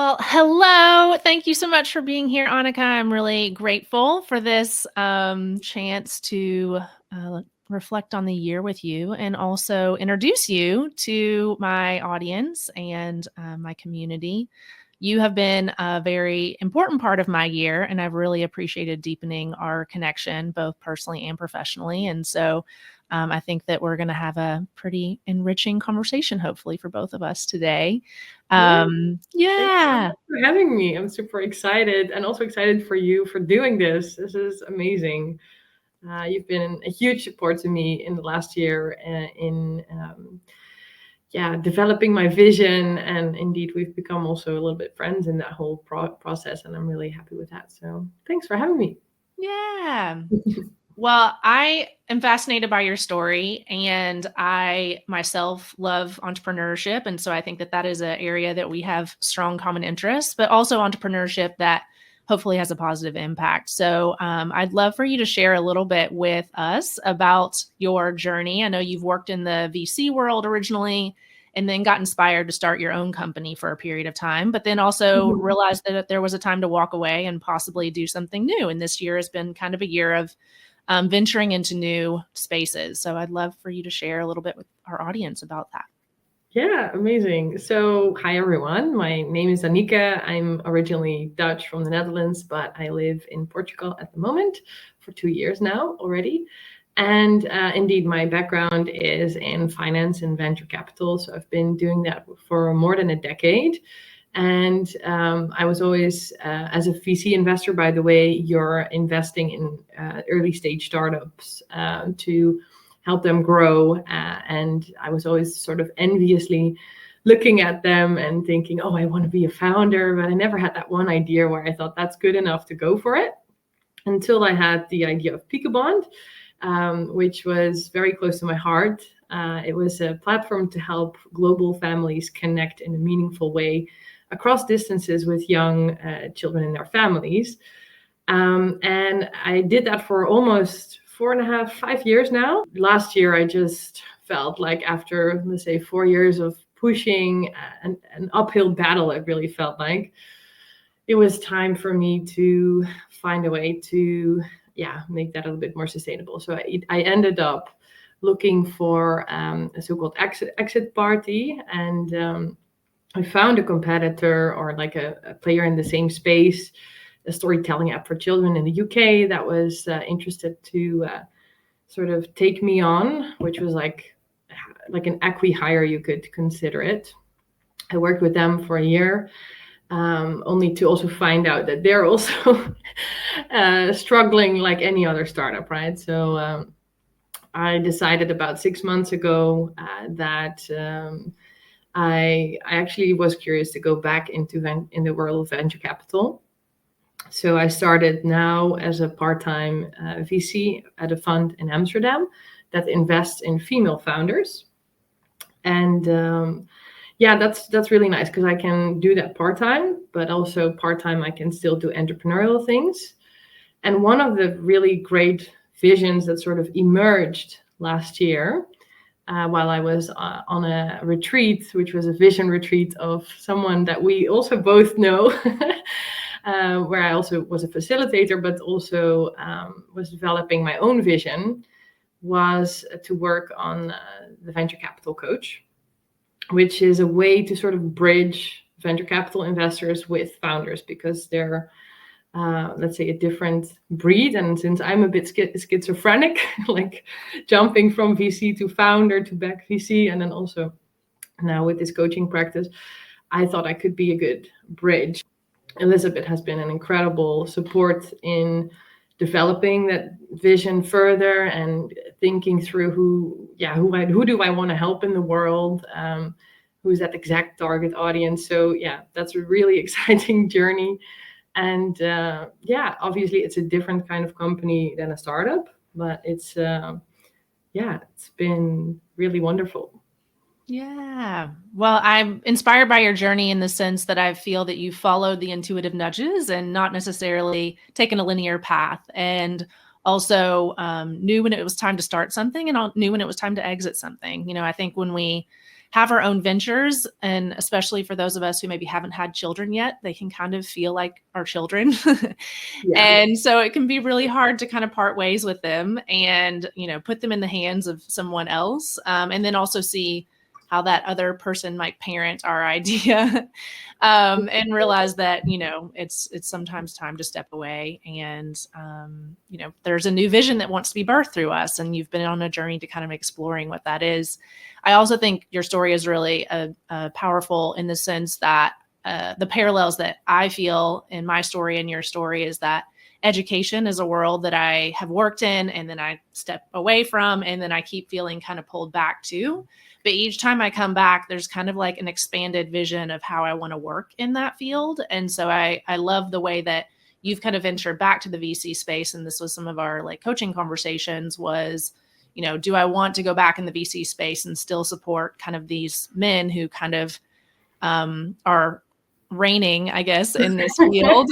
Well, hello. Thank you so much for being here, Annika. I'm really grateful for this chance to reflect on the year with you and also introduce you to my audience and my community. You have been a very important part of my year, and I've really appreciated deepening our connection, both personally and professionally. And so I think that we're going to have a pretty enriching conversation, hopefully, for both of us today. Yeah, thank you so Yeah. much for having me. I'm super excited and also excited for you for doing this. This is amazing. You've been a huge support to me in the last year in developing my vision, and indeed we've become also a little bit friends in that whole process, and I'm really happy with that. So thanks for having me. Yeah. Well, I am fascinated by your story, and I myself love entrepreneurship. And so I think that that is an area that we have strong common interests, but also entrepreneurship that hopefully has a positive impact. So I'd love for you to share a little bit with us about your journey. I know you've worked in the VC world originally and then got inspired to start your own company for a period of time, but then also Mhm. realized that there was a time to walk away and possibly do something new. And this year has been kind of a year of venturing into new spaces. So I'd love for you to share a little bit with our audience about that. Yeah, amazing. So, hi everyone. My name is Anieke. I'm originally Dutch from the Netherlands, but I live in Portugal at the moment for 2 years now already. And indeed, my background is in finance and venture capital. So, I've been doing that for more than a decade. And I was always, as a VC investor, by the way, you're investing in early stage startups to help them grow. And I was always sort of enviously looking at them and thinking, oh, I want to be a founder. But I never had that one idea where I thought that's good enough to go for it until I had the idea of Pikabond, which was very close to my heart. It was a platform to help global families connect in a meaningful way across distances with young children and their families. And I did that for almost 4.5, 5 years now. Last year, I just felt like after, let's say, 4 years of pushing an uphill battle, it really felt like it was time for me to find a way to, make that a little bit more sustainable. So I ended up looking for a so-called exit party, and I found a competitor or like a player in the same space, a storytelling app for children in the UK that was interested to sort of take me on, which was like an acqui-hire, you could consider it. I worked with them for a year, only to also find out that they're also struggling like any other startup, right? So I decided about 6 months ago that I actually was curious to go back into in the world of venture capital. So I started now as a part-time VC at a fund in Amsterdam that invests in female founders, and that's really nice because I can do that part-time, but also part-time I can still do entrepreneurial things. And one of the really great visions that sort of emerged last year while I was on a retreat, which was a vision retreat of someone that we also both know, where I also was a facilitator, but also was developing my own vision, was to work on the venture capital coach, which is a way to sort of bridge venture capital investors with founders because they're let's say a different breed. And since I'm a bit schizophrenic, like jumping from VC to founder to back VC, and then also now with this coaching practice, I thought I could be a good bridge. Elizabeth has been an incredible support in developing that vision further and thinking through who do I want to help in the world, who's that exact target audience. So that's a really exciting journey. And obviously it's a different kind of company than a startup, but it's been really wonderful. Yeah. Well, I'm inspired by your journey in the sense that I feel that you followed the intuitive nudges and not necessarily taken a linear path, and also knew when it was time to start something and knew when it was time to exit something. You know, I think when we have our own ventures, and especially for those of us who maybe haven't had children yet, they can kind of feel like our children. And so it can be really hard to kind of part ways with them and, put them in the hands of someone else. And then also see how that other person might parent our idea. And realize that, it's sometimes time to step away, and, there's a new vision that wants to be birthed through us. And you've been on a journey to kind of exploring what that is. I also think your story is really powerful in the sense that the parallels that I feel in my story and your story is that education is a world that I have worked in, and then I step away from, and then I keep feeling kind of pulled back to. But each time I come back, there's kind of like an expanded vision of how I want to work in that field. And so I love the way that you've kind of ventured back to the VC space. And this was some of our like coaching conversations was, do I want to go back in the VC space and still support kind of these men who kind of are reigning, I guess, in this field?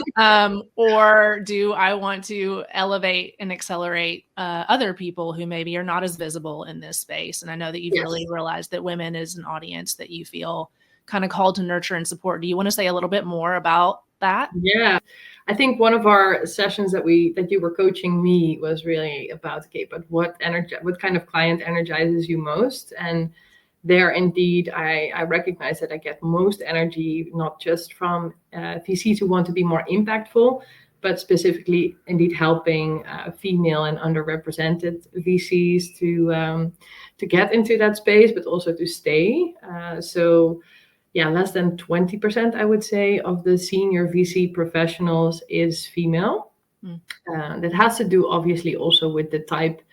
Or do I want to elevate and accelerate other people who maybe are not as visible in this space? And I know that you've really realized that women is an audience that you feel kind of called to nurture and support. Do you want to say a little bit more about that? Yeah. I think one of our sessions that you were coaching me was really about, okay, but what kind of client energizes you most? And there, indeed, I recognize that I get most energy, not just from VCs who want to be more impactful, but specifically, indeed, helping female and underrepresented VCs to get into that space, but also to stay. Less than 20%, I would say, of the senior VC professionals is female. That has to do, obviously, also with the type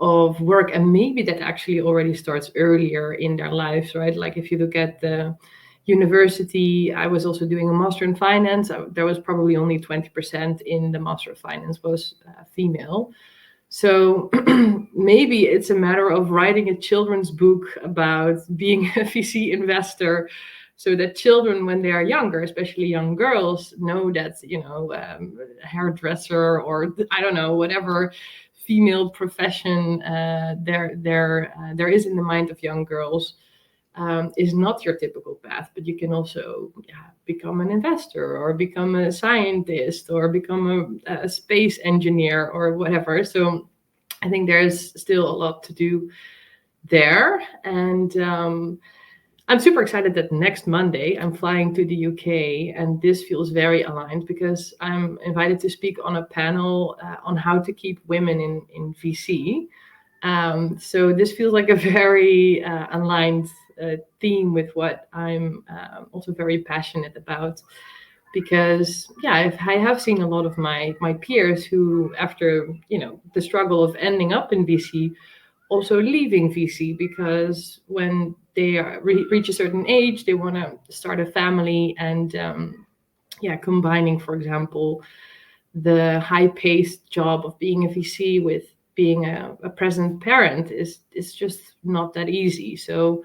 of work, and maybe that actually already starts earlier in their lives, right? Like if you look at the university, I was also doing a master in finance. There was probably only 20% in the master of finance was female. So maybe it's a matter of writing a children's book about being a VC investor, so that children, when they are younger, especially young girls, know that, a hairdresser or I don't know, whatever female profession there is in the mind of young girls is not your typical path. But you can also become an investor or become a scientist or become a space engineer or whatever. So I think there's still a lot to do there. And I'm super excited that next Monday I'm flying to the UK, and this feels very aligned because I'm invited to speak on a panel on how to keep women in VC. So this feels like a very aligned theme with what I'm also very passionate about. Because I have seen a lot of my peers who, after the struggle of ending up in VC, also leaving VC because when they reach a certain age, they want to start a family, and combining, for example, the high-paced job of being a VC with being a present parent is just not that easy. So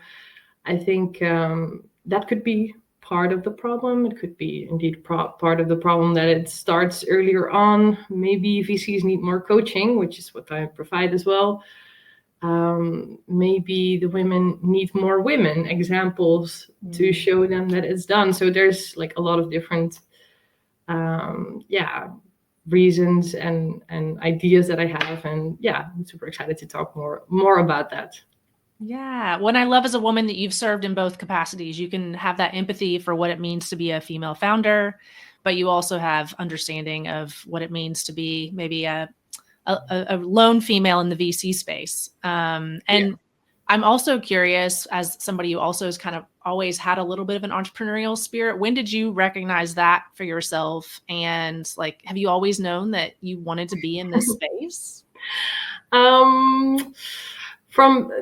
I think that could be part of the problem. It could be indeed part of the problem that it starts earlier on. Maybe VCs need more coaching, which is what I provide as well. Maybe the women need more women examples to show them that it's done. So there's like a lot of different reasons and ideas that I have, and I'm super excited to talk more about that. Yeah. What I love as a woman that you've served in both capacities. You can have that empathy for what it means to be a female founder, but you also have understanding of what it means to be maybe a lone female in the VC space. I'm also curious, as somebody who also has kind of always had a little bit of an entrepreneurial spirit, when did you recognize that for yourself? And like, have you always known that you wanted to be in this space? From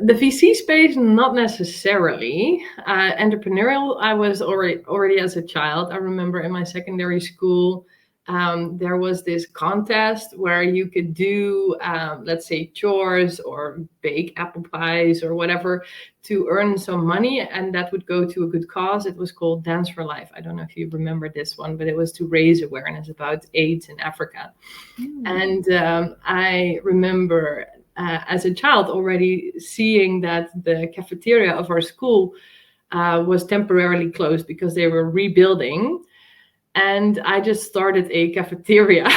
the VC space, not necessarily. Entrepreneurial, I was already as a child. I remember in my secondary school, there was this contest where you could do, let's say, chores or bake apple pies or whatever to earn some money, and that would go to a good cause. It was called Dance for Life. I don't know if you remember this one, but it was to raise awareness about AIDS in Africa. And I remember as a child already seeing that the cafeteria of our school was temporarily closed because they were rebuilding. And I just started a cafeteria.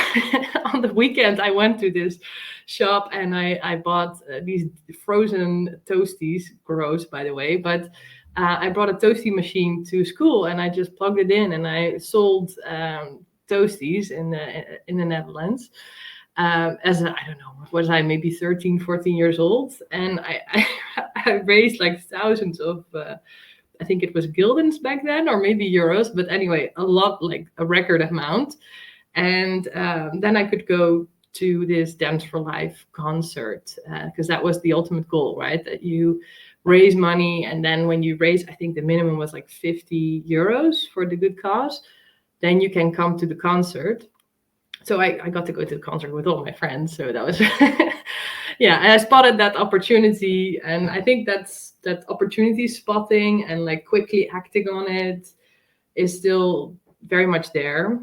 On the weekend, I went to this shop and I bought these frozen toasties. Gross, by the way. But I brought a toasty machine to school and I just plugged it in and I sold toasties in the Netherlands. As I don't know, what was I, maybe 13, 14 years old. And I raised like thousands of I think it was guildens back then, or maybe euros, but anyway, a lot, like a record amount. And then I could go to this Dance for Life concert because that was the ultimate goal, right? That you raise money, and then when you raise, I think the minimum was like 50 euros for the good cause, then you can come to the concert. So I got to go to the concert with all my friends. So that was, yeah, and I spotted that opportunity. And I think that opportunity spotting and like quickly acting on it is still very much there.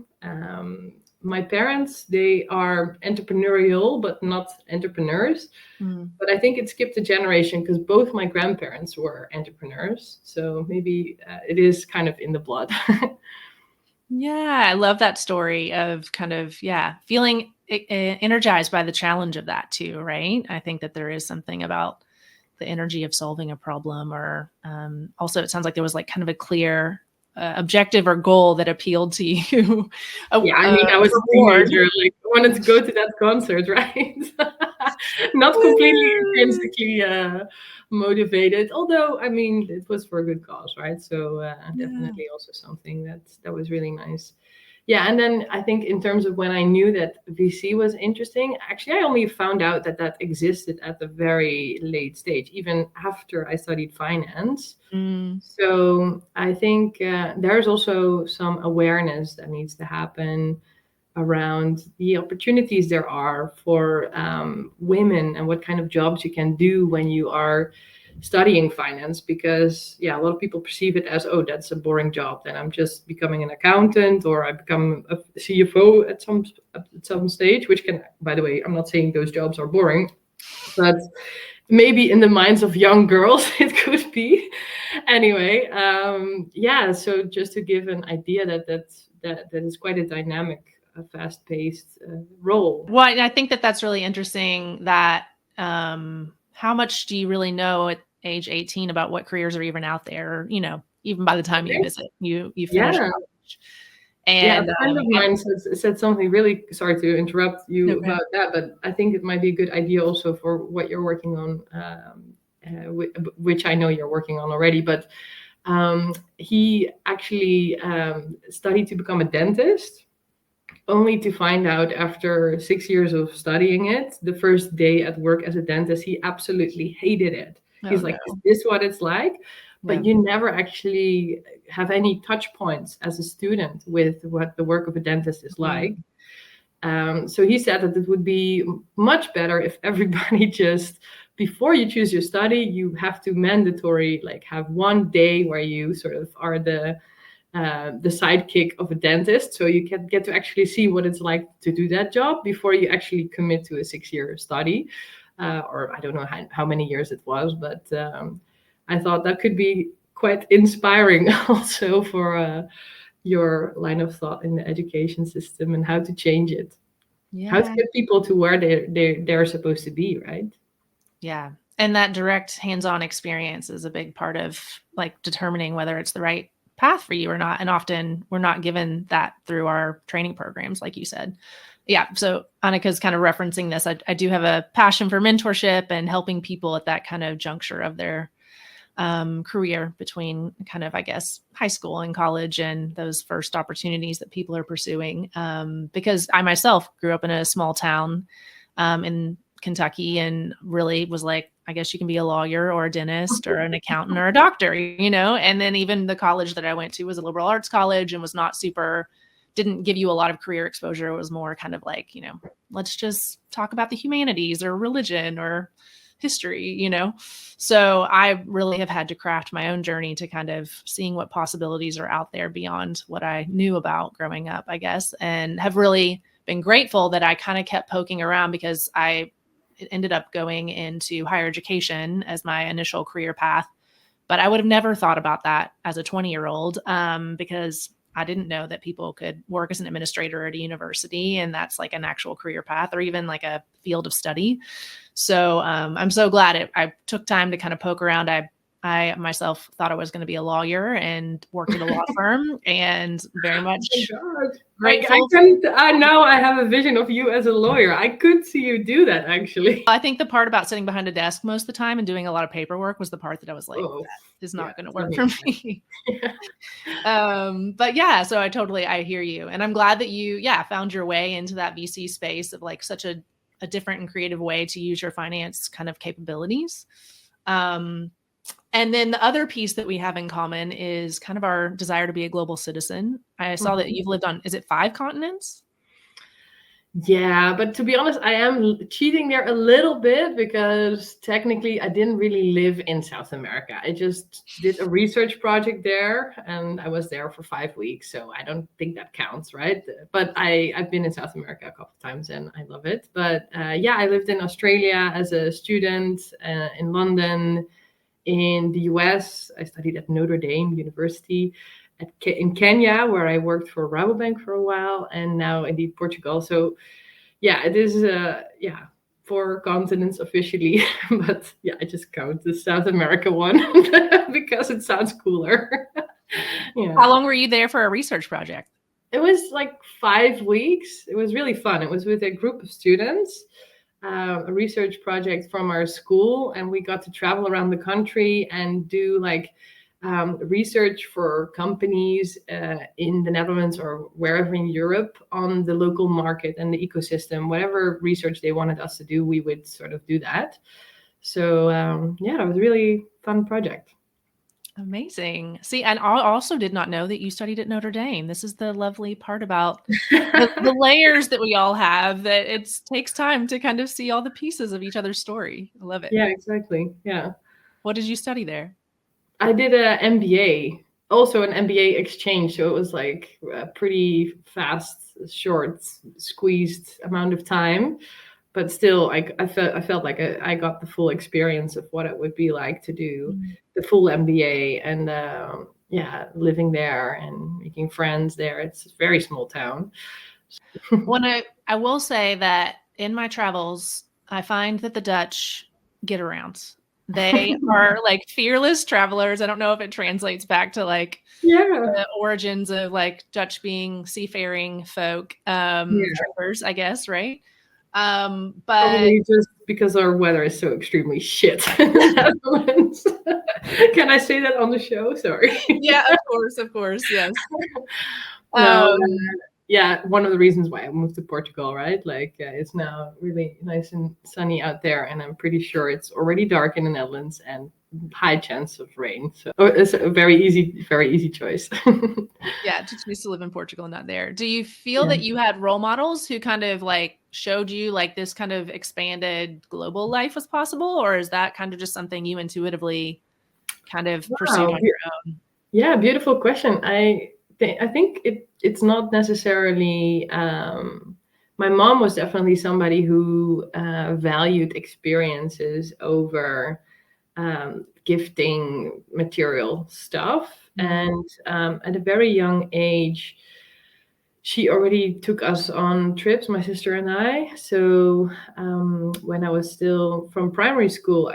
My parents, they are entrepreneurial, but not entrepreneurs. But I think it skipped a generation because both my grandparents were entrepreneurs. So maybe it is kind of in the blood. Yeah, I love that story of kind of, feeling energized by the challenge of that too, right? I think that there is something about the energy of solving a problem, or also it sounds like there was like kind of a clear objective or goal that appealed to you. Yeah, I mean, I was a teenager, like I wanted to go to that concert, right? Not completely intrinsically motivated, although I mean, it was for a good cause, right? So definitely also something that was really nice. Yeah, and then I think in terms of when I knew that VC was interesting, actually I only found out that that existed at the very late stage, even after I studied finance. So I think there's also some awareness that needs to happen around the opportunities there are for women and what kind of jobs you can do when you are studying finance, because a lot of people perceive it as, oh, that's a boring job, then I'm just becoming an accountant or I become a CFO at some stage, which can, by the way, I'm not saying those jobs are boring, but maybe in the minds of young girls it could be. Anyway, so just to give an idea that is quite a dynamic, fast-paced role. Well, I think that's really interesting that how much do you really know at age 18 about what careers are even out there, even by the time you finish college. And a friend of mine said something really, sorry to interrupt you about that, but I think it might be a good idea also for what you're working on, which I know you're working on already, but he actually studied to become a dentist, only to find out after 6 years of studying it, the first day at work as a dentist, he absolutely hated it. He's like, is this what it's like? But you never actually have any touch points as a student with what the work of a dentist is like. So he said that it would be much better if everybody just, before you choose your study, you have to mandatory have one day where you sort of are the sidekick of a dentist, so you can get to actually see what it's like to do that job before you actually commit to a 6-year study, or I don't know how many years it was, but I thought that could be quite inspiring also for your line of thought in the education system and how to change it, how to get people to where they're supposed to be, right? Yeah. And that direct hands-on experience is a big part of determining whether it's the right path for you or not. And often we're not given that through our training programs, like you said. Yeah. So Annike's kind of referencing this. I do have a passion for mentorship and helping people at that kind of juncture of their career between kind of, I guess, high school and college and those first opportunities that people are pursuing. Because I myself grew up in a small town in Kentucky and really was like, I guess you can be a lawyer or a dentist or an accountant or a doctor, and then even the college that I went to was a liberal arts college and was not didn't give you a lot of career exposure. It was more kind of like, let's just talk about the humanities or religion or history, So I really have had to craft my own journey to kind of seeing what possibilities are out there beyond what I knew about growing up, I guess, and have really been grateful that I kind of kept poking around because I ended up going into higher education as my initial career path. But I would have never thought about that as a 20-year-old because I didn't know that people could work as an administrator at a university, and that's like an actual career path or even like a field of study. So I'm so glad I took time to kind of poke around. I myself thought I was going to be a lawyer and worked at a law firm, and very much grateful. Now I have a vision of you as a lawyer. I could see you do that, actually. I think the part about sitting behind a desk most of the time and doing a lot of paperwork was the part that I was like, that is not going to work for me. But yeah, so I hear you. And I'm glad that you, found your way into that VC space of like such a different and creative way to use your finance kind of capabilities. And then the other piece that we have in common is kind of our desire to be a global citizen. I saw that you've lived on, is it 5 continents? Yeah, but to be honest, I am cheating there a little bit because technically I didn't really live in South America. I just did a research project there and I was there for 5 weeks. So I don't think that counts, right? But I've been in South America a couple of times and I love it. But I lived in Australia as a student, in London, in the US. I studied at Notre Dame University, in Kenya, where I worked for Rabobank for a while, and now indeed Portugal. So it is 4 continents officially, but I just count the South America one because it sounds cooler. How long were you there for a research project? It was like 5 weeks. It was really fun. It was with a group of students, a research project from our school, and we got to travel around the country and do like research for companies in the Netherlands or wherever in Europe on the local market and the ecosystem. Whatever research they wanted us to do, we would sort of do that. So it was a really fun project. Amazing. See, and I also did not know that you studied at Notre Dame. This is the lovely part about the layers that we all have, that it takes time to kind of see all the pieces of each other's story. I love it. Yeah, exactly. Yeah. What did you study there? I did an MBA, also an MBA exchange. So it was like a pretty fast, short, squeezed amount of time. But still, I felt like I got the full experience of what it would be like to do the full MBA and living there and making friends there. It's a very small town. I will say that in my travels, I find that the Dutch get around. They are like fearless travelers. I don't know if it translates back to like the origins of like Dutch being seafaring folk, trappers, I guess, right? But probably just because our weather is so extremely shit. Can I say that on the show? Sorry. Yeah, of course, yes. One of the reasons why I moved to Portugal, right? Like it's now really nice and sunny out there, and I'm pretty sure it's already dark in the Netherlands and high chance of rain. So it's a very easy choice. To choose to live in Portugal, not there. Do you feel that you had role models who kind of like showed you like this kind of expanded global life was possible, or is that kind of just something you intuitively kind of pursued on your own? Yeah, beautiful question. I think it's not necessarily. My mom was definitely somebody who valued experiences over gifting material stuff. And at a very young age, she already took us on trips, my sister and I. So when I was still from primary school,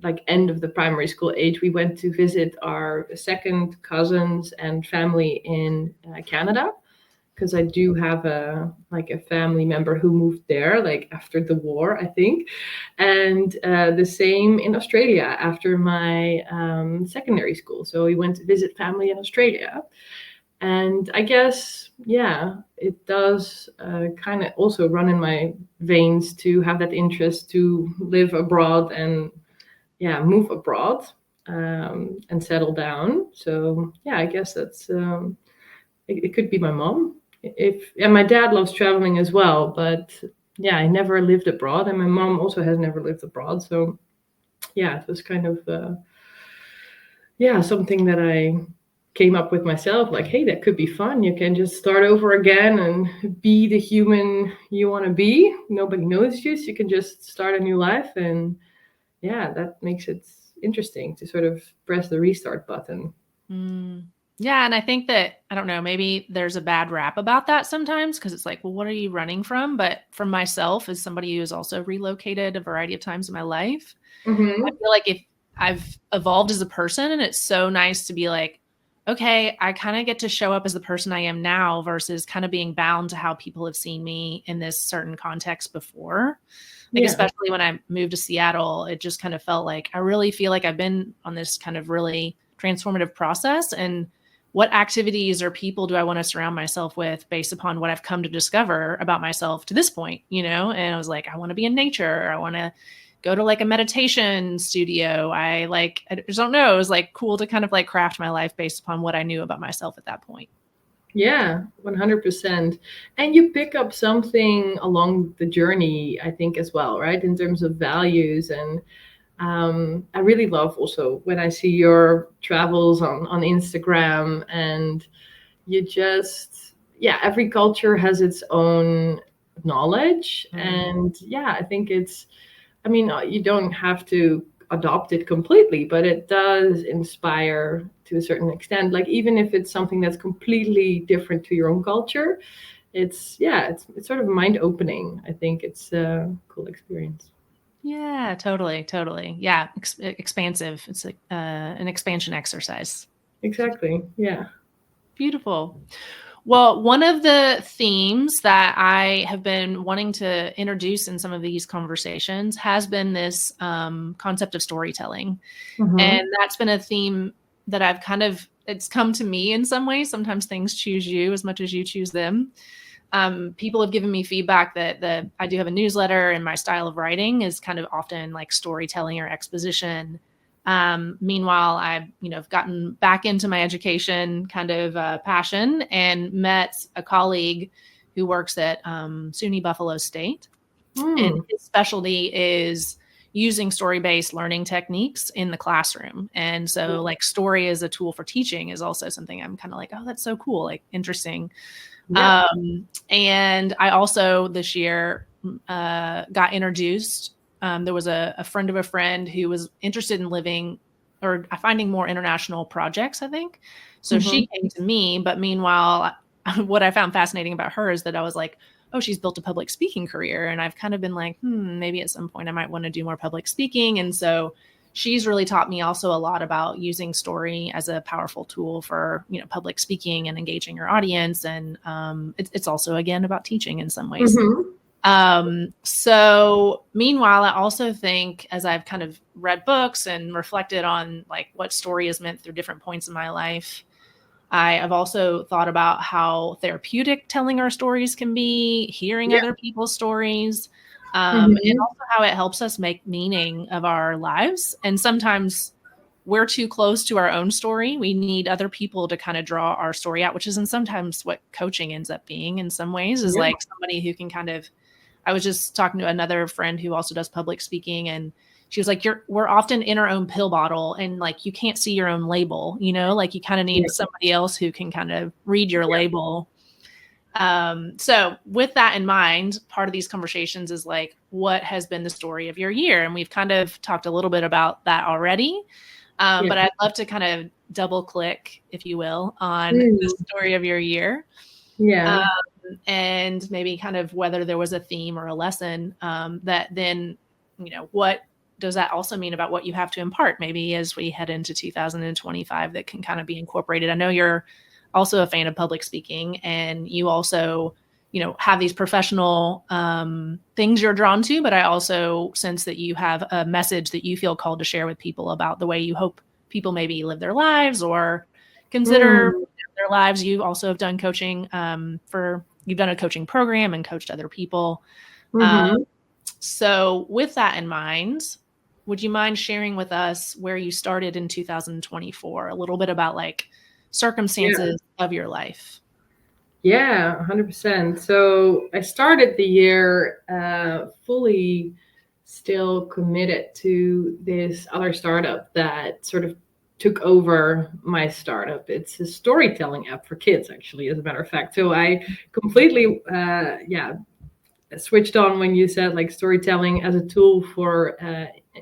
like end of the primary school age, we went to visit our second cousins and family in Canada, because I do have a family member who moved there like after the war, I think. And the same in Australia after my secondary school. So we went to visit family in Australia. And I guess, it does kind of also run in my veins to have that interest to live abroad and move abroad and settle down. So I guess that's it could be my mom. And my dad loves traveling as well, but I never lived abroad, and my mom also has never lived abroad. So it was kind of something that I came up with myself, like, hey, that could be fun. You can just start over again and be the human you want to be. Nobody knows you, so you can just start a new life. And yeah, that makes it interesting to sort of press the restart button. Yeah. And I think that, I don't know, maybe there's a bad rap about that sometimes because it's like, well, what are you running from? But for myself, as somebody who has also relocated a variety of times in my life, I feel like if I've evolved as a person, and it's so nice to be like, okay, I kind of get to show up as the person I am now versus kind of being bound to how people have seen me in this certain context before. Like, especially when I moved to Seattle, it just kind of felt like I really feel like I've been on this kind of really transformative process. And what activities or people do I want to surround myself with based upon what I've come to discover about myself to this point, you know? And I was like, I want to be in nature. I want to go to like a meditation studio. I just don't know. It was like cool to kind of like craft my life based upon what I knew about myself at that point. Yeah, 100%. And you pick up something along the journey, I think, as well, right? In terms of values. And I really love also when I see your travels on Instagram, and you just, yeah, every culture has its own knowledge. And yeah, I think I mean, you don't have to adopt it completely, but it does inspire to a certain extent. Like, even if it's something that's completely different to your own culture, it's sort of mind opening. I think it's a cool experience. Yeah, totally. Yeah, expansive. It's like an expansion exercise. Exactly. Yeah. Beautiful. Well, one of the themes that I have been wanting to introduce in some of these conversations has been this concept of storytelling. And that's been a theme that it's come to me in some ways. Sometimes things choose you as much as you choose them. People have given me feedback that I do have a newsletter, and my style of writing is kind of often like storytelling or exposition. Meanwhile, I've gotten back into my education kind of passion and met a colleague who works at SUNY Buffalo State. And his specialty is using story-based learning techniques in the classroom. And so like story as a tool for teaching is also something I'm kind of like, oh, that's so cool, like interesting. Yeah. And I also this year got introduced. There was a friend of a friend who was interested in living or finding more international projects, I think. So she came to me, but meanwhile, what I found fascinating about her is that I was like, oh, she's built a public speaking career. And I've kind of been like, maybe at some point I might want to do more public speaking. And so she's really taught me also a lot about using story as a powerful tool for, public speaking and engaging your audience. And it's also, again, about teaching in some ways. So meanwhile, I also think as I've kind of read books and reflected on like what story has meant through different points in my life, I have also thought about how therapeutic telling our stories can be, hearing other people's stories, and also how it helps us make meaning of our lives. And sometimes we're too close to our own story. We need other people to kind of draw our story out, which is sometimes what coaching ends up being in some ways, is like somebody who can kind of, I was just talking to another friend who also does public speaking, and she was like, we're often in our own pill bottle, and like, you can't see your own label, like you kind of need somebody else who can kind of read your label. So with that in mind, part of these conversations is like, what has been the story of your year? And we've kind of talked a little bit about that already. But I'd love to kind of double click, if you will, on the story of your year. Yeah. And maybe kind of whether there was a theme or a lesson that then, what does that also mean about what you have to impart maybe as we head into 2025 that can kind of be incorporated? I know you're also a fan of public speaking, and you also, have these professional things you're drawn to, but I also sense that you have a message that you feel called to share with people about the way you hope people maybe live their lives or consider their lives. You also have done coaching you've done a coaching program and coached other people. So with that in mind, would you mind sharing with us where you started in 2024, a little bit about like circumstances of your life? Yeah, 100%. So I started the year fully still committed to this other startup that sort of took over my startup. It's a storytelling app for kids, actually, as a matter of fact. So I completely, switched on when you said like storytelling as a tool for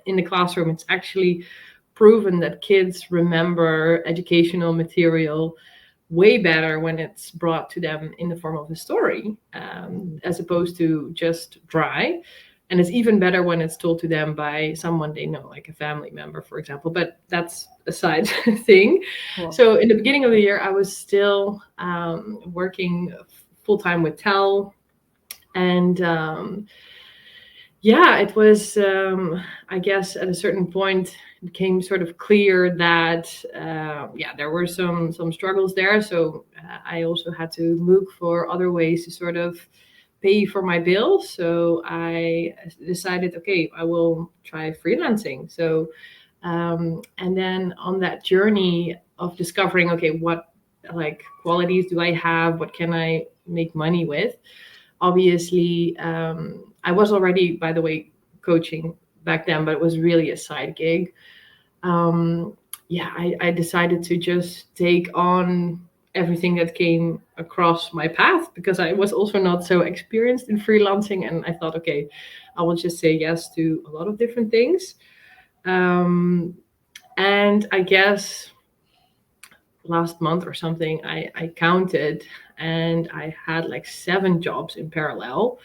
in the classroom. It's actually proven that kids remember educational material way better when it's brought to them in the form of a story, as opposed to just dry. And it's even better when it's told to them by someone they know, like a family member, for example. But that's a side thing. Cool. So in the beginning of the year, I was still working full time with Tel. And it was, I guess, at a certain point, it became sort of clear that, there were some struggles there. So I also had to look for other ways to sort of pay for my bills. So I decided, okay, I will try freelancing. So, and then on that journey of discovering, okay, what like qualities do I have? What can I make money with? Obviously, I was already, by the way, coaching back then, but it was really a side gig. I decided to just take on everything that came across my path, because I was also not so experienced in freelancing. And I thought, okay, I will just say yes to a lot of different things. And I guess last month or something, I counted, and I had like 7 jobs in parallel.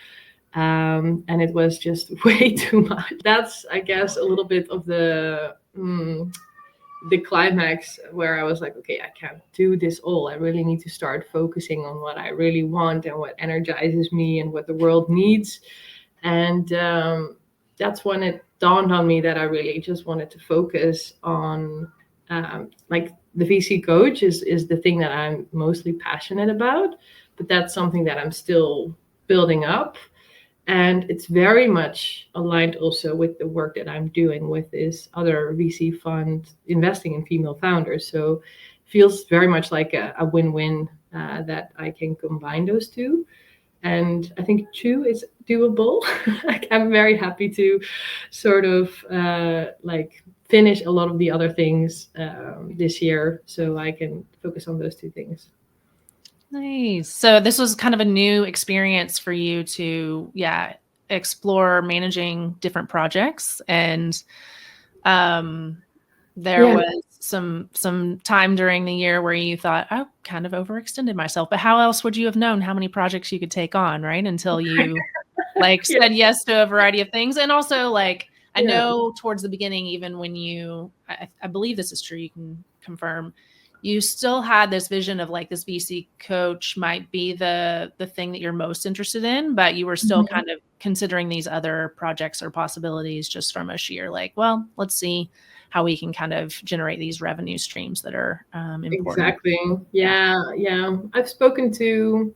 And it was just way too much. That's, I guess, a little bit of the climax where I was like, okay, I can't do this all. I really need to start focusing on what I really want and what energizes me and what the world needs. And that's when it dawned on me that I really just wanted to focus on like the VC coach is the thing that I'm mostly passionate about, but that's something that I'm still building up. And it's very much aligned also with the work that I'm doing with this other VC fund investing in female founders. So it feels very much like a win-win that I can combine those two. And I think 2 is doable. Like, I'm very happy to sort of finish a lot of the other things this year, so I can focus on those 2 things. Nice. So this was kind of a new experience for you to, explore managing different projects. And there was some time during the year where you thought, I kind of overextended myself. But how else would you have known how many projects you could take on, right? Until you said yes to a variety of things. And also, like, I know towards the beginning, even when I believe this is true, you can confirm, you still had this vision of like this VC coach might be the thing that you're most interested in, but you were still kind of considering these other projects or possibilities just from a sheer like, well, let's see how we can kind of generate these revenue streams that are important. Exactly. Yeah. I've spoken to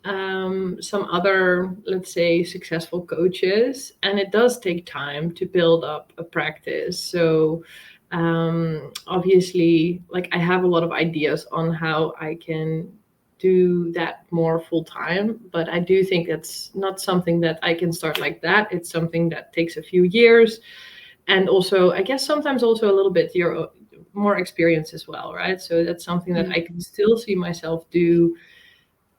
some other, let's say, successful coaches, and it does take time to build up a practice. So obviously, like, I have a lot of ideas on how I can do that more full time, but I do think that's not something that I can start like that. It's something that takes a few years, and also, I guess, sometimes also a little bit your more experience as well, right? So that's something that I can still see myself do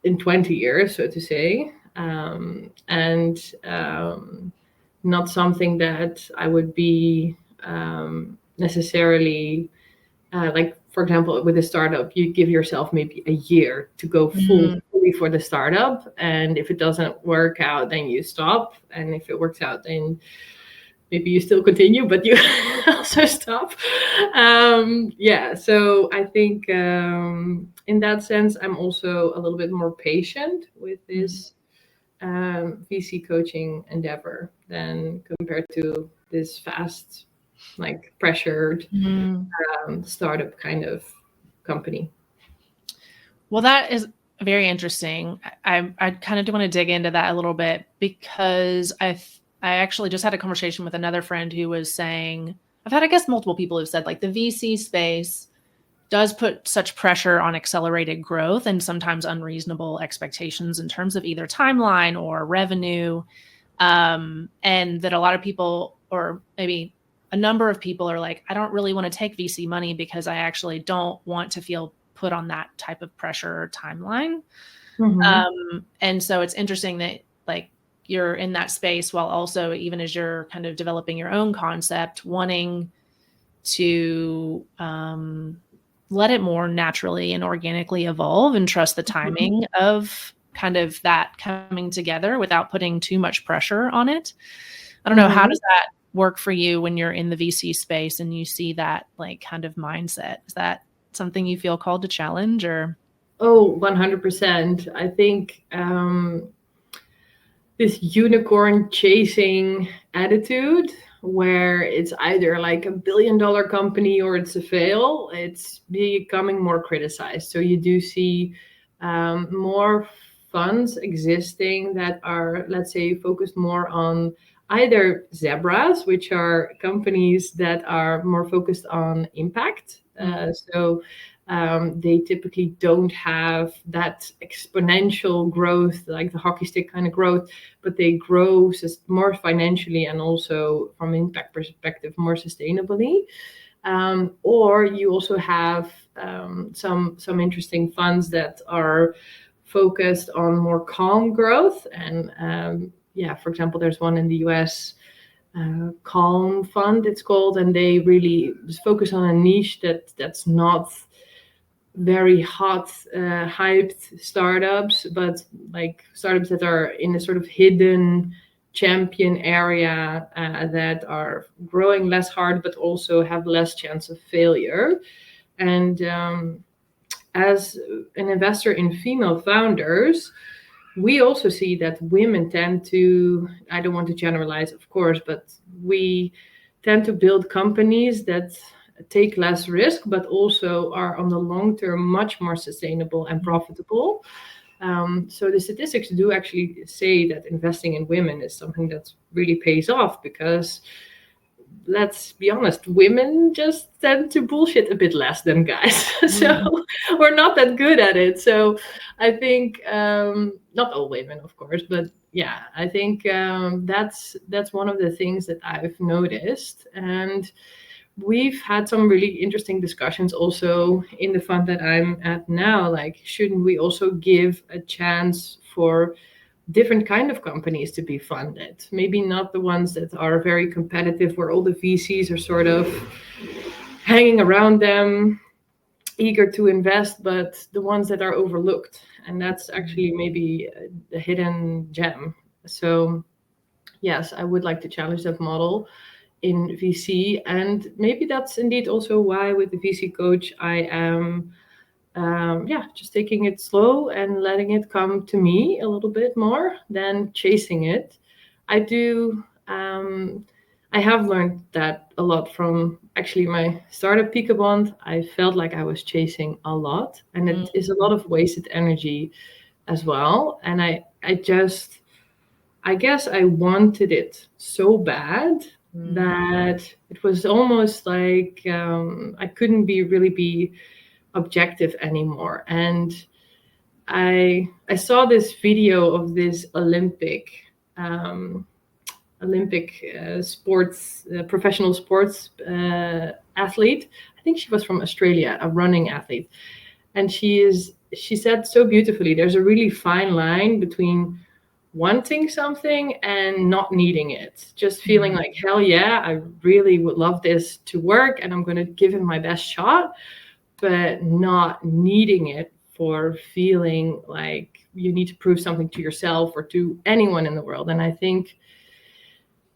in 20 years, so to say, and not something that I would be necessarily like, for example, with a startup, you give yourself maybe a year to go fully for the startup, and if it doesn't work out, then you stop, and if it works out, then maybe you still continue, but you also stop. So I think in that sense, I'm also a little bit more patient with this VC coaching endeavor than compared to this fast, like, pressured startup kind of company. Well, that is very interesting. I kind of do want to dig into that a little bit, because I actually just had a conversation with another friend who was saying, I've had, I guess, multiple people who've said, like, the VC space does put such pressure on accelerated growth and sometimes unreasonable expectations in terms of either timeline or revenue. And that a lot of people, or maybe a number of people are like, I don't really want to take VC money because I actually don't want to feel put on that type of pressure or timeline. And so it's interesting that like you're in that space while also, even as you're kind of developing your own concept, wanting to let it more naturally and organically evolve and trust the timing of kind of that coming together without putting too much pressure on it. I don't know, how does that work for you when you're in the VC space and you see that like kind of mindset? Is that something you feel called to challenge or? Oh, 100%. I think this unicorn chasing attitude where it's either like $1 billion company or it's a fail, it's becoming more criticized. So you do see more funds existing that are, let's say, focused more on either zebras, which are companies that are more focused on impact. So they typically don't have that exponential growth, like the hockey stick kind of growth, but they grow more financially and also from impact perspective more sustainably. Or you also have some interesting funds that are focused on more calm growth. And for example, there's one in the US, Calm Fund it's called, and they really focus on a niche that's not very hot, hyped startups, but like startups that are in a sort of hidden champion area that are growing less hard, but also have less chance of failure. And as an investor in female founders, we also see that women tend to, I don't want to generalize, of course, but we tend to build companies that take less risk, but also are on the long term much more sustainable and profitable. So the statistics do actually say that investing in women is something that really pays off because, let's be honest, women just tend to bullshit a bit less than guys. So we're not that good at it. So I think, not all women, of course, but yeah, I think that's one of the things that I've noticed. And we've had some really interesting discussions also in the fund that I'm at now. Like, shouldn't we also give a chance for different kind of companies to be funded? Maybe not the ones that are very competitive, where all the VCs are sort of hanging around them, eager to invest, but the ones that are overlooked. And that's actually maybe the hidden gem. So yes, I would like to challenge that model in VC. And maybe that's indeed also why with the VC coach, I am just taking it slow and letting it come to me a little bit more than chasing it. I have learned that a lot from actually my startup Pikabond. I felt like I was chasing a lot, and it is a lot of wasted energy as well. And I guess I wanted it so bad that it was almost like I couldn't really be objective anymore. And I saw this video of this Olympic sports professional sports athlete. I think she was from Australia, a running athlete, and she said so beautifully, there's a really fine line between wanting something and not needing it. Just feeling like, hell yeah, I really would love this to work and I'm going to give it my best shot, but not needing it for feeling like you need to prove something to yourself or to anyone in the world. And I think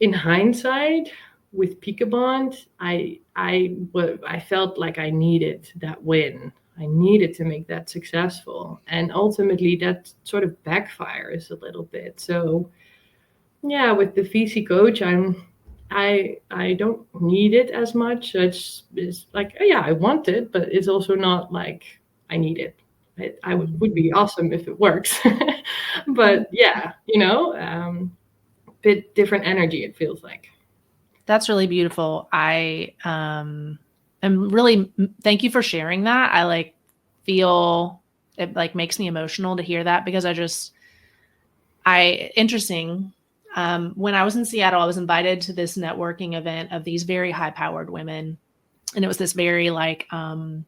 in hindsight with Pikabond, I felt like I needed that win. I needed to make that successful. And ultimately that sort of backfires a little bit. So yeah, with the VC coach, I don't need it as much. It's like, oh, yeah, I want it, but it's also not like I need it. I would be awesome if it works. But yeah, bit different energy, it feels like. That's really beautiful. I am really, thank you for sharing that. I like feel it like makes me emotional to hear that because interesting. when I was in Seattle, I was invited to this networking event of these very high-powered women. And it was this very like, it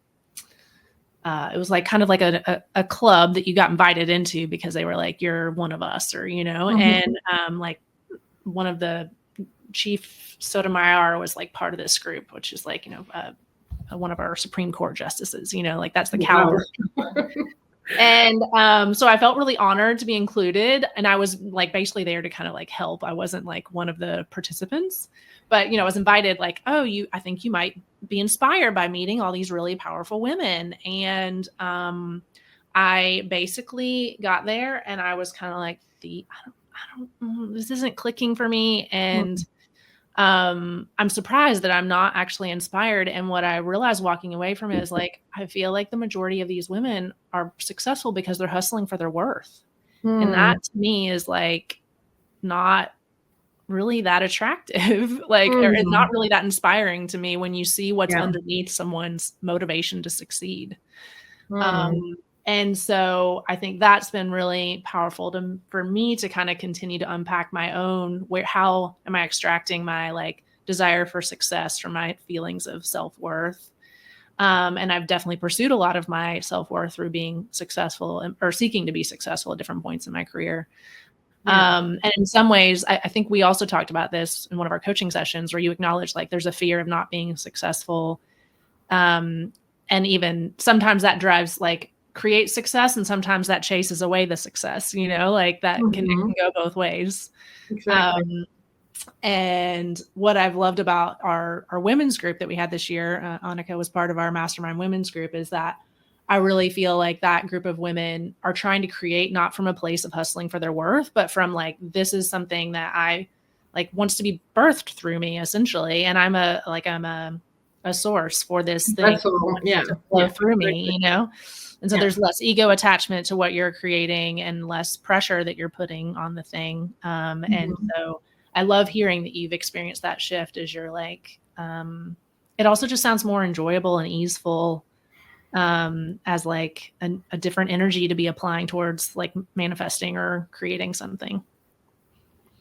was like kind of like a club that you got invited into because they were like, you're one of us, or, and like one of the Chief Sotomayor was like part of this group, which is like, one of our Supreme Court justices, like that's the caliber. And so I felt really honored to be included. And I was like basically there to kind of like help. I wasn't like one of the participants, but, I was invited like, I think you might be inspired by meeting all these really powerful women. And I basically got there and I was kind of like, this isn't clicking for me. And I'm surprised that I'm not actually inspired. And what I realized walking away from it is like, I feel like the majority of these women are successful because they're hustling for their worth. And that to me is like not really that attractive, like, or not really that inspiring to me when you see what's underneath someone's motivation to succeed. And so I think that's been really powerful for me to kind of continue to unpack my own, how am I extracting my like desire for success from my feelings of self-worth. And I've definitely pursued a lot of my self-worth through being successful or seeking to be successful at different points in my career. And in some ways, I think we also talked about this in one of our coaching sessions where you acknowledge like there's a fear of not being successful. And even sometimes that drives like create success, and sometimes that chases away the success, like that can go both ways. Exactly. And what I've loved about our women's group that we had this year, Anieke was part of our mastermind women's group, is that I really feel like that group of women are trying to create not from a place of hustling for their worth, but from like, this is something that I like wants to be birthed through me essentially. And I'm a source for this thing to flow through me, And so there's less ego attachment to what you're creating and less pressure that you're putting on the thing. And so I love hearing that you've experienced that shift as you're like, it also just sounds more enjoyable and easeful as like a different energy to be applying towards like manifesting or creating something.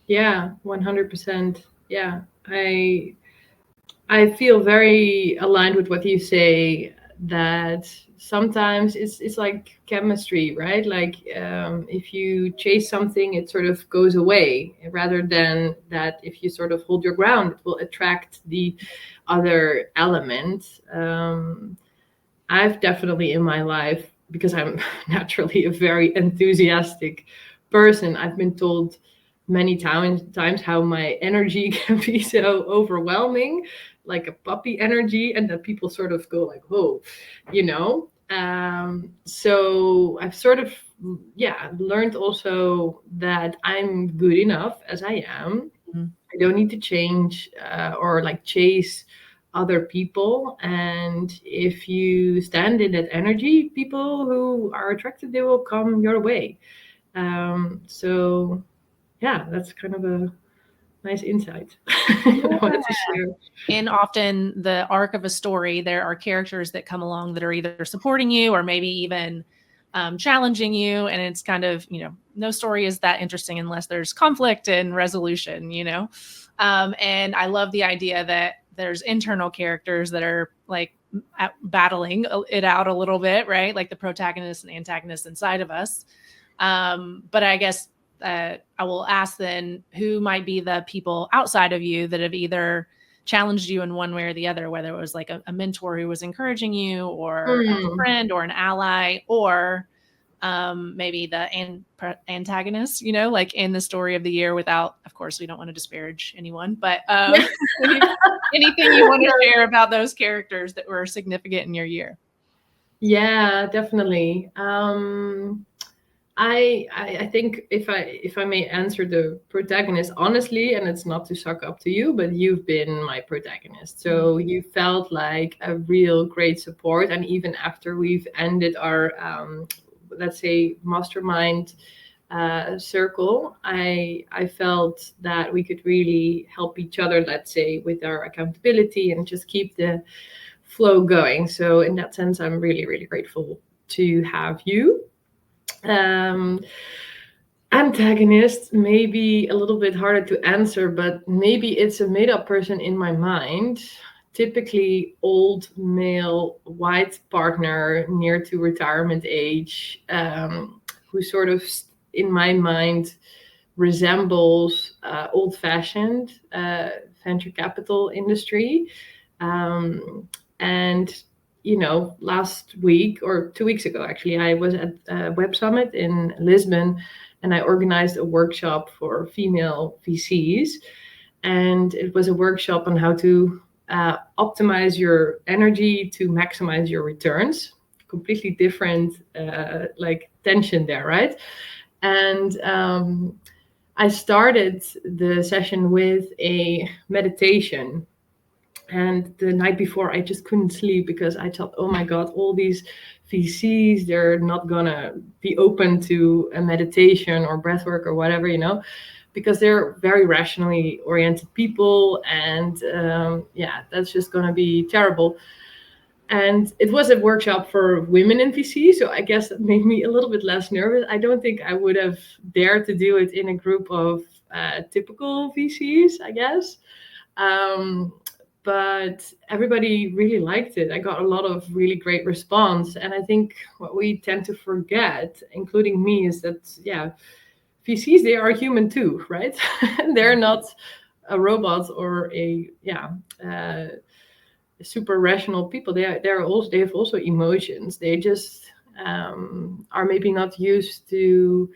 Yeah, 100%. Yeah, I feel very aligned with what you say, that sometimes it's like chemistry, right? Like if you chase something, it sort of goes away, rather than that if you sort of hold your ground, it will attract the other element. I've definitely in my life, because I'm naturally a very enthusiastic person, I've been told many times how my energy can be so overwhelming, like a puppy energy, and that people sort of go like, whoa, so I've sort of learned also that I'm good enough as I am. I don't need to change or like chase other people. And if you stand in that energy, people who are attracted, they will come your way. So yeah, that's kind of a nice insight I wanted to share. And often the arc of a story, there are characters that come along that are either supporting you or maybe even challenging you. And it's kind of, no story is that interesting unless there's conflict and resolution, and I love the idea that there's internal characters that are like battling it out a little bit, right? Like the protagonist and antagonist inside of us. But I guess I will ask then, who might be the people outside of you that have either challenged you in one way or the other, whether it was like a mentor who was encouraging you, or a friend or an ally, or maybe the antagonist, like in the story of the year, without, of course, we don't want to disparage anyone, but anything you want to share about those characters that were significant in your year? Yeah, definitely. I think if I may answer the protagonist honestly, and it's not to suck up to you, but you've been my protagonist. So you felt like a real great support. And even after we've ended our, let's say, mastermind circle, I felt that we could really help each other, let's say, with our accountability and just keep the flow going. So in that sense, I'm really, really grateful to have you. Antagonist may be a little bit harder to answer, but maybe it's a made up person in my mind. Typically, old male, white partner near to retirement age, who sort of, in my mind, resembles old fashioned venture capital industry. Um, and last week or 2 weeks ago, actually, I was at a web summit in Lisbon, and I organized a workshop for female VCs. And it was a workshop on how to optimize your energy to maximize your returns. Completely different, like tension there, right? And I started the session with a meditation. And the night before, I just couldn't sleep because I thought, oh my God, all these VCs, they're not going to be open to a meditation or breathwork or whatever, because they're very rationally oriented people. And yeah, that's just going to be terrible. And it was a workshop for women in VC, so I guess that made me a little bit less nervous. I don't think I would have dared to do it in a group of typical VCs, I guess. Um, but everybody really liked it. I got a lot of really great response. And I think what we tend to forget, including me, is that, yeah, VCs, they are human too, right? They're not a robot or super rational people. They have also emotions. They just are maybe not used to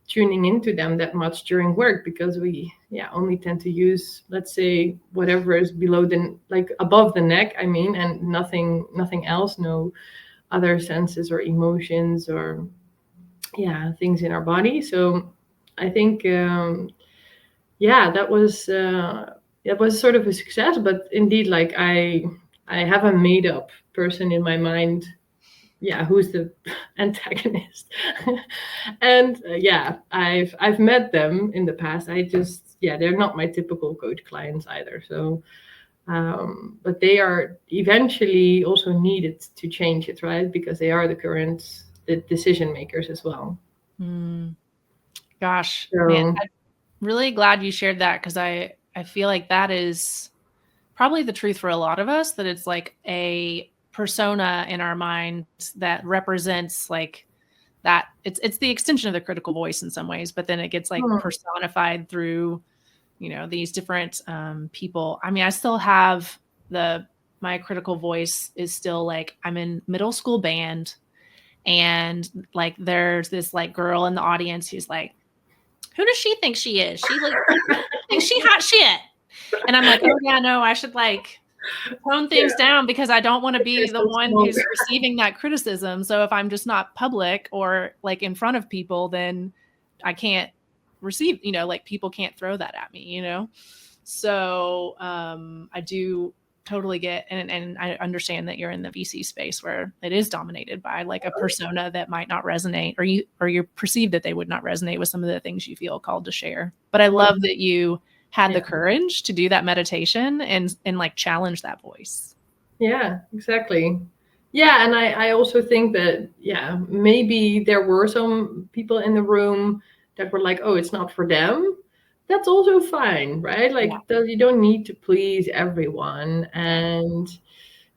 tuning into them that much during work, because we only tend to use, let's say, whatever is below like above the neck, and nothing else, no other senses or emotions or things in our body. So I think that was sort of a success. But indeed, like, I have a made up person in my mind, who's the antagonist. And I've met them in the past. I just, they're not my typical coach clients either. So but they are eventually also needed to change it, right? Because they are the decision makers as well. Gosh, So man, I'm really glad you shared that, because I feel like that is probably the truth for a lot of us, that it's like a persona in our mind that represents like that. It's the extension of the critical voice in some ways, but then it gets like personified through, these different people. I mean, I still have my critical voice is still like, I'm in middle school band, and like there's this like girl in the audience who's like, who does she think she is? She like thinks she hot shit. And I'm like, oh yeah, no, I should like tone things down, because I don't want to be the one who's receiving that criticism. So if I'm just not public or like in front of people, then I can't receive, like people can't throw that at me, So I do totally get, and I understand that you're in the VC space where it is dominated by like a persona that might not resonate, or you perceive that they would not resonate with some of the things you feel called to share. But I love that you had the courage to do that meditation and like challenge that voice. Yeah, exactly. Yeah, and I also think that, maybe there were some people in the room that were like, oh, it's not for them. That's also fine, right? Like, you don't need to please everyone. And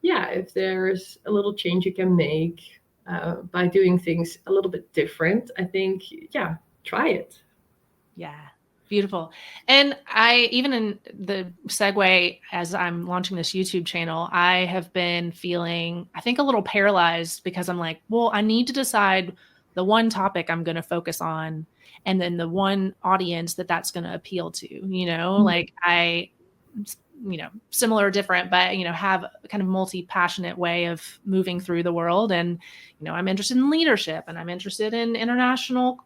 if there's a little change you can make by doing things a little bit different, I think, try it. Yeah. Beautiful. And I, even in the segue, as I'm launching this YouTube channel, I have been feeling, I think, a little paralyzed, because I'm like, well, I need to decide the one topic I'm going to focus on, and then the one audience that's going to appeal to, like similar or different, but, have a kind of multi-passionate way of moving through the world. And, I'm interested in leadership, and I'm interested in international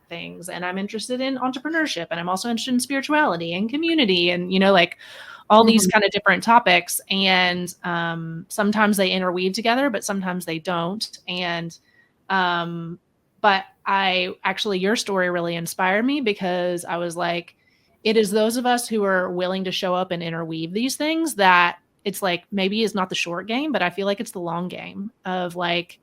things, and I'm interested in entrepreneurship, and I'm also interested in spirituality and community, and like all these kind of different topics. And sometimes they interweave together, but sometimes they don't. And but your story really inspired me, because I was like, it is those of us who are willing to show up and interweave these things that it's like, maybe it's not the short game, but I feel like it's the long game of like,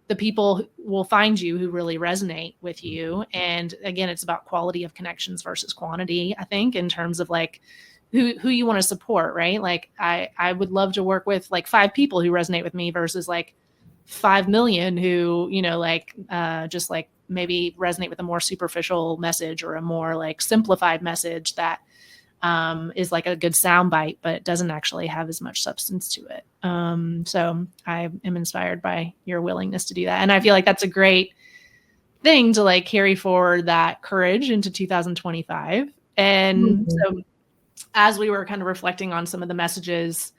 the people will find you who really resonate with you. And again, it's about quality of connections versus quantity, I think, in terms of like who you want to support, right? Like I would love to work with like 5 people who resonate with me versus like 5 million who, like just like maybe resonate with a more superficial message or a more like simplified message that is like a good soundbite, but doesn't actually have as much substance to it. So I am inspired by your willingness to do that. And I feel like that's a great thing to like carry forward that courage into 2025. And so as we were kind of reflecting on some of the messages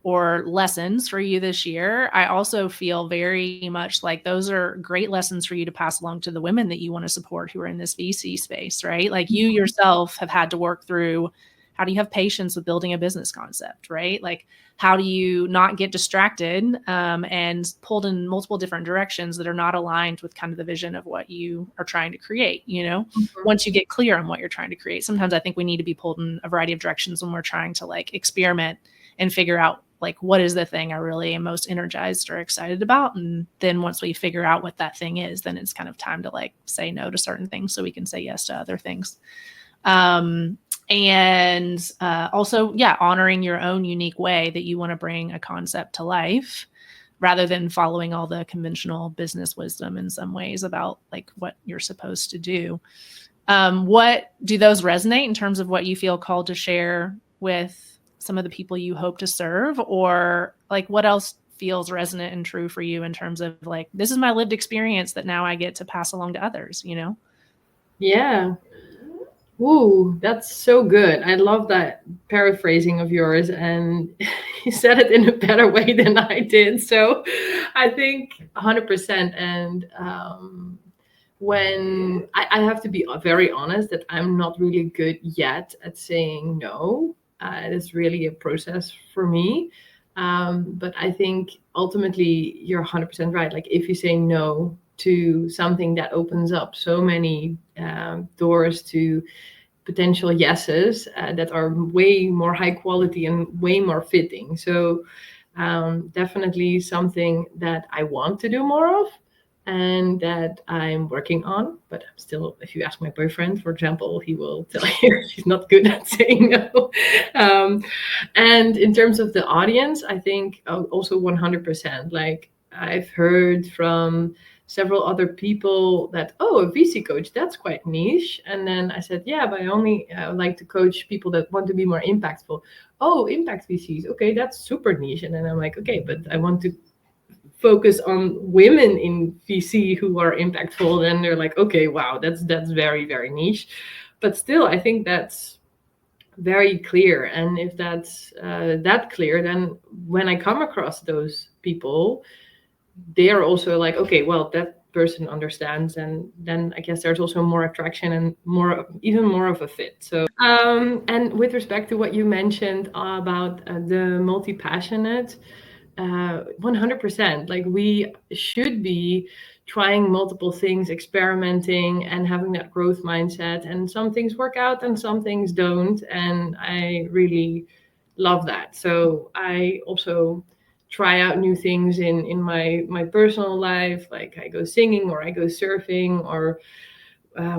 or lessons for you this year, I also feel very much like those are great lessons for you to pass along to the women that you want to support who are in this VC space, right? Like you yourself have had to work through, how do you have patience with building a business concept, right? Like how do you not get distracted and pulled in multiple different directions that are not aligned with kind of the vision of what you are trying to create, once you get clear on what you're trying to create. Sometimes I think we need to be pulled in a variety of directions when we're trying to like experiment and figure out like, what is the thing I really am most energized or excited about? And then once we figure out what that thing is, then it's kind of time to like say no to certain things so we can say yes to other things. And also, honoring your own unique way that you want to bring a concept to life rather than following all the conventional business wisdom in some ways about like what you're supposed to do. What do those resonate in terms of what you feel called to share with some of the people you hope to serve, or like what else feels resonant and true for you in terms of like, this is my lived experience that now I get to pass along to others, Yeah. Ooh, that's so good. I love that paraphrasing of yours, and you said it in a better way than I did. So I think 100%. And when I have to be very honest that I'm not really good yet at saying no. It's really a process for me. But I think ultimately you're 100% right. Like if you say no to something, that opens up so many doors to potential yeses that are way more high quality and way more fitting. So definitely something that I want to do more of and that I'm working on. But I'm still, if you ask my boyfriend, for example, he will tell you he's not good at saying no. And in terms of the audience, I think also 100%. Like I've heard from several other people that, oh, a VC coach, that's quite niche. And then I said, yeah, but I only like to coach people that want to be more impactful. Oh, impact VCs. Okay, that's super niche. And then I'm like, okay, but I want to focus on women in VC who are impactful. Then they're like, okay, wow, that's very, very niche. But still, I think that's very clear. And if that's that clear, then when I come across those people, they are also like, okay, well, that person understands, and then I guess there's also more attraction and even more of a fit. So and with respect to what you mentioned about the multi-passionate, 100%, like we should be trying multiple things, experimenting and having that growth mindset, and some things work out and some things don't, and I really love that. So I also try out new things in my personal life, like I go singing or I go surfing or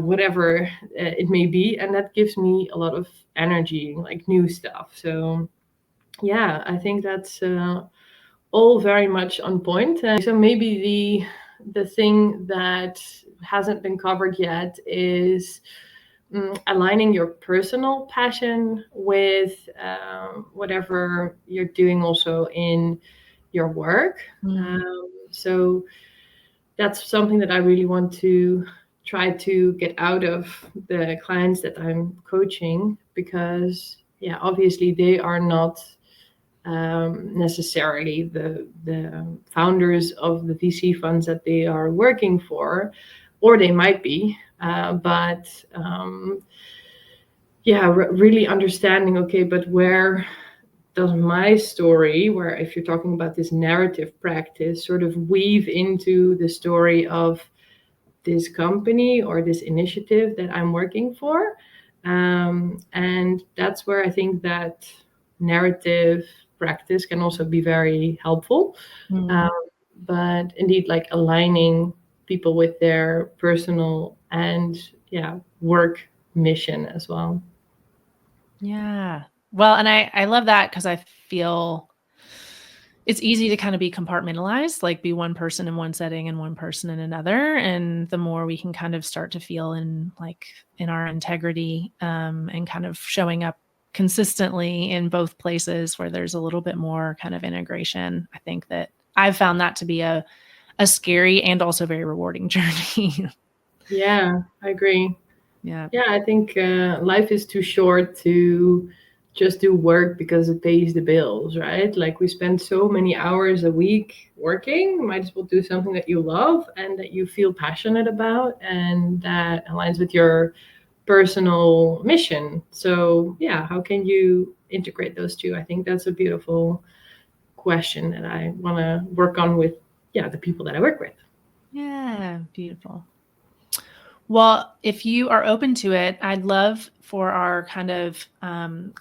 whatever it may be, and that gives me a lot of energy, like new stuff. So yeah, I think that's all very much on point. So maybe the thing that hasn't been covered yet is aligning your personal passion with whatever you're doing also in your work. So that's something that I really want to try to get out of the clients that I'm coaching, because yeah, obviously they are not necessarily the founders of the VC funds that they are working for, or they might be, but yeah, really understanding, okay, but where does my story, where if you're talking about this narrative practice, sort of weave into the story of this company or this initiative that I'm working for? And that's where I think that narrative practice can also be very helpful. but indeed like aligning people with their personal and work mission as well. Yeah. Well, and I love that because I feel it's easy to kind of be compartmentalized, like be one person in one setting and one person in another. And the more we can kind of start to feel in our integrity, and kind of showing up consistently in both places where there's a little bit more kind of integration, I think that I've found that to be a scary and also very rewarding journey. Yeah, I agree. Yeah. Yeah, I think life is too short to just do work because it pays the bills, right? Like we spend so many hours a week working, might as well do something that you love and that you feel passionate about and that aligns with your personal mission. So, yeah, how can you integrate those two? I think that's a beautiful question that I want to work on with the people that I work with. Yeah, beautiful. Well, if you are open to it, I'd love for our kind of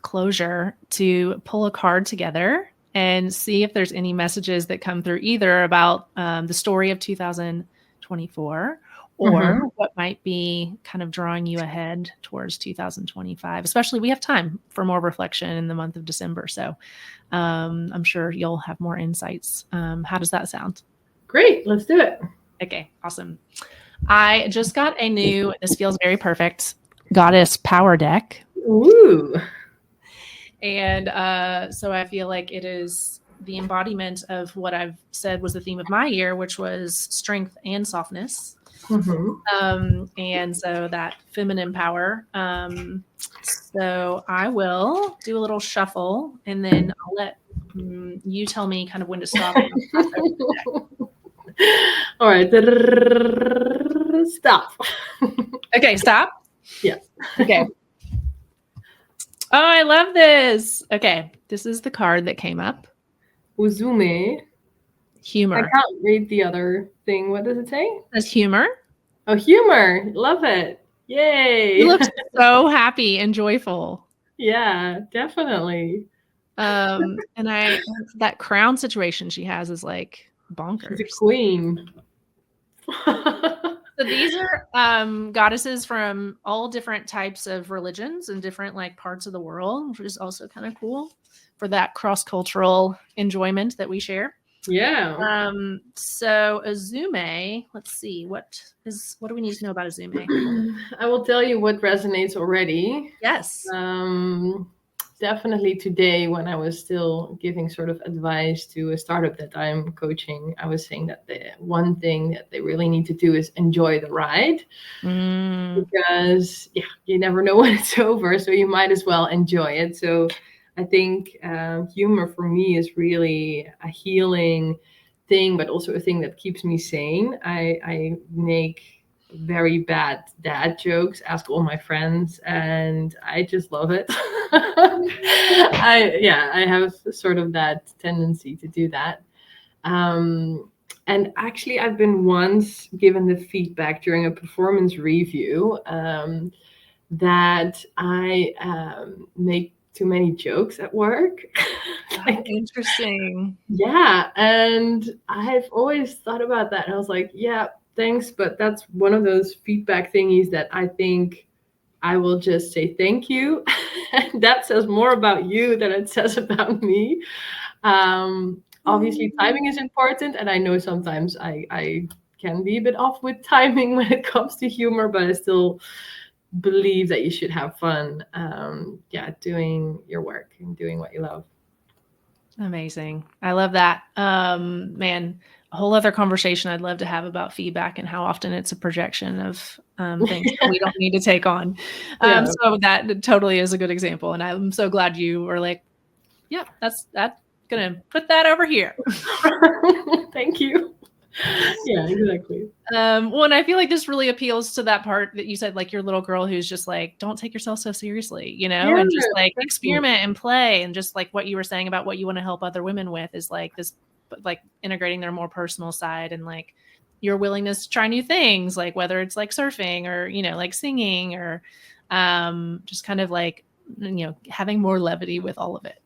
closure to pull a card together and see if there's any messages that come through either about the story of 2024 or what might be kind of drawing you ahead towards 2025. Especially, we have time for more reflection in the month of December. So I'm sure you'll have more insights. How does that sound? Great, let's do it. Okay, awesome. I just got a new, this feels very perfect, Goddess Power Deck. Ooh. And so I feel like it is the embodiment of what I've said was the theme of my year, which was strength and softness. And so that feminine power. So I will do a little shuffle and then I'll let you tell me kind of when to stop. All right. Stop. Okay, stop. Yes. Okay. Oh, I love this. Okay, this is the card that came up. Uzume. Humor. I can't read the other thing. What does it say? It says humor. Oh, humor. Love it. Yay. You look so happy and joyful. Yeah, definitely. And that crown situation she has is like bonkers. She's a queen. So these are goddesses from all different types of religions and different like parts of the world, which is also kind of cool for that cross-cultural enjoyment that we share. Yeah. So Azume, let's see, what do we need to know about Azume? I will tell you what resonates already. Yes. Definitely today when I was still giving sort of advice to a startup that I'm coaching, I was saying that the one thing that they really need to do is enjoy the ride. Because you never know when it's over, so you might as well enjoy it. So I think humor for me is really a healing thing, but also a thing that keeps me sane. I make very bad dad jokes, ask all my friends, and I just love it. I have sort of that tendency to do that. And actually, I've been once given the feedback during a performance review that I make too many jokes at work. Like, interesting. Yeah. And I've always thought about that. And I was like, yeah, thanks. But that's one of those feedback thingies that I think I will just say thank you. That says more about you than it says about me. Obviously, timing is important. And I know sometimes I can be a bit off with timing when it comes to humor, but I still believe that you should have fun doing your work and doing what you love. Amazing. I love that. Man, a whole other conversation I'd love to have about feedback and how often it's a projection of things that we don't need to take on. So that totally is a good example. And I'm so glad you were like, yeah, that's gonna put that over here. Thank you. Yeah, exactly. Well, and I feel like this really appeals to that part that you said, like your little girl who's just like, don't take yourself so seriously, and just like experiment and play. And just like what you were saying about what you want to help other women with is like this, like integrating their more personal side and like your willingness to try new things, like whether it's like surfing or, like singing or just kind of like, having more levity with all of it.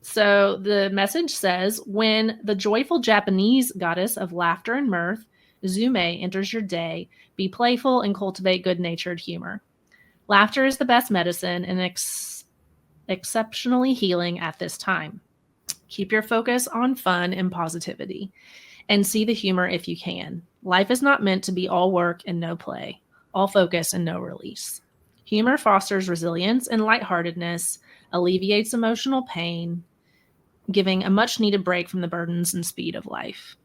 So the message says, when the joyful Japanese goddess of laughter and mirth, Zume, enters your day, be playful and cultivate good-natured humor. Laughter is the best medicine and exceptionally healing at this time. Keep your focus on fun and positivity, and see the humor if you can. Life is not meant to be all work and no play, all focus and no release. Humor fosters resilience and lightheartedness, alleviates emotional pain, giving a much needed break from the burdens and speed of life.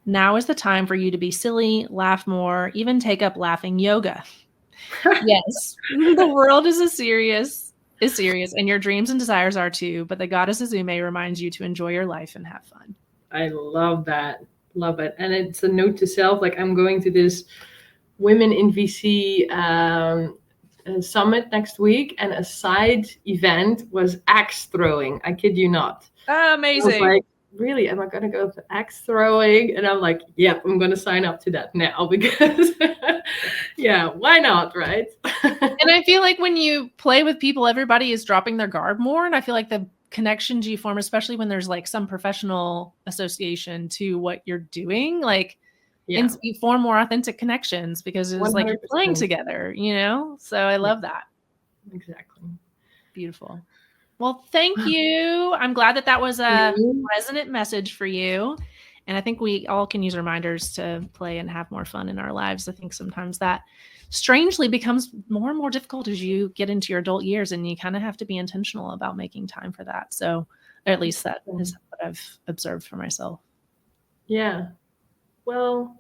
Now is the time for you to be silly, laugh more, even take up laughing yoga. Yes, the world is serious, and your dreams and desires are too, but the goddess Azume reminds you to enjoy your life and have fun. I love that. Love it. And it's a note to self. Like, I'm going to this Women in VC summit next week, and a side event was axe throwing. I kid you not. Amazing. I was like, really, am I going to go to axe throwing? And I'm like, yep, I'm going to sign up to that now because, yeah, why not, right? And I feel like when you play with people, everybody is dropping their guard more. And I feel like the connections you form, especially when there's like some professional association to what you're doing, like, Yeah, and you form more authentic connections because it's like you're playing 100%. together, you know? So I love that. Exactly. Beautiful. Well, thank you. I'm glad that was a resonant message for you. And I think we all can use reminders to play and have more fun in our lives. I think sometimes that strangely becomes more and more difficult as you get into your adult years, and you kind of have to be intentional about making time for that. So, or at least that is what I've observed for myself. Yeah. Well,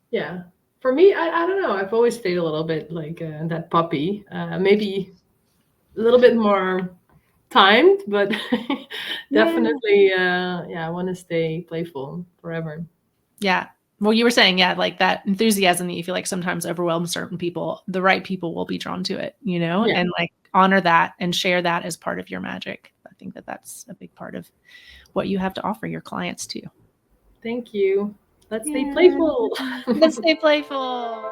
yeah. For me, I don't know. I've always stayed a little bit like that puppy. Maybe a little bit more timed, but definitely, I want to stay playful forever. Yeah. Well, you were saying, like that enthusiasm that you feel like sometimes overwhelms certain people, the right people will be drawn to it, you know, and like honor that and share that as part of your magic. I think that that's a big part of what you have to offer your clients too. Thank you. Let's stay playful. Let's stay playful.